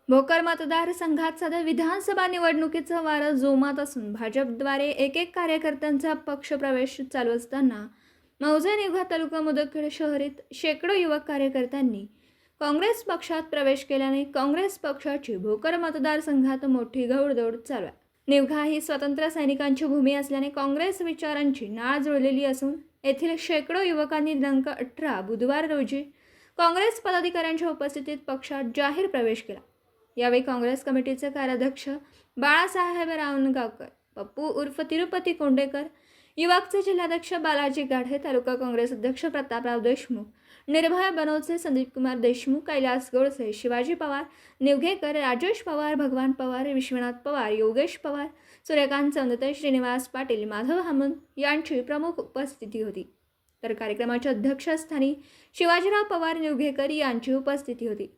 भोकर मतदारसंघात सध्या विधानसभा निवडणुकीचं वारं जोमात असून भाजपद्वारे एक कार्यकर्त्यांचा पक्षप्रवेश चालू असताना मौजे निवघा तालुका मुदखेड शहरीत शेकडो युवक कार्यकर्त्यांनी काँग्रेस पक्षात प्रवेश केल्याने काँग्रेस पक्षाची भोकर मतदारसंघात मोठी घौडदौड चालू आहे। निवघा ही स्वतंत्र सैनिकांची भूमी असल्याने काँग्रेस विचारांची नाळ जुळलेली असून येथील शेकडो युवकांनी दिनांक 18 बुधवार रोजी काँग्रेस पदाधिकाऱ्यांच्या उपस्थितीत पक्षात जाहीर प्रवेश केला। यावेळी काँग्रेस कमिटीचे कार्याध्यक्ष बाळासाहेब रावणगावकर, पप्पू उर्फ तिरुपती कोंडेकर, युवकचे जिल्हाध्यक्ष बालाजी गाढे, तालुका काँग्रेस अध्यक्ष प्रतापराव देशमुख, निर्भय बनोचे संदीप कुमार देशमुख, कैलास गोडसे, शिवाजी पवार, निवघेकर, राजेश पवार, भगवान पवार, विश्वनाथ पवार, योगेश पवार, सूर्यकांत चंदते, श्रीनिवास पाटील, माधव हामन यांची प्रमुख उपस्थिती होती। तर कार्यक्रमाच्या अध्यक्षस्थानी शिवाजीराव पवार निवघेकर यांची उपस्थिती होती।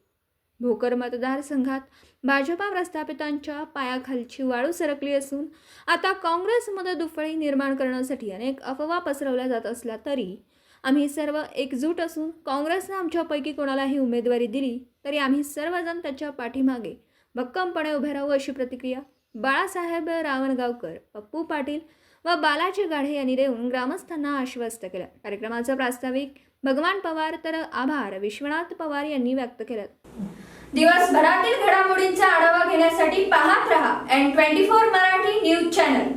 भोकर मतदारसंघात भाजपा प्रस्थापितांच्या पायाखालची वाळू सरकली असून आता काँग्रेसमध्ये दुफळी निर्माण करण्यासाठी अनेक अफवा पसरवल्या जात असल्या तरी आम्ही सर्व एकजूट असून काँग्रेसने आमच्यापैकी कोणालाही उमेदवारी दिली तरी आम्ही सर्वजण त्याच्या पाठीमागे भक्कमपणे उभे राहू, अशी प्रतिक्रिया बाळासाहेब रावणगावकर, पप्पू पाटील व बालाजी गाढे यांनी देऊन ग्रामस्थांना आश्वस्त केलं। कार्यक्रमाचा प्रास्ताविक भगवान पवार तर आभार विश्वनाथ पवार यांनी व्यक्त केले। दिवसभरातील घडामोडींचा आढावा घेण्यासाठी पाहत रहा N24 मराठी न्यूज चॅनल।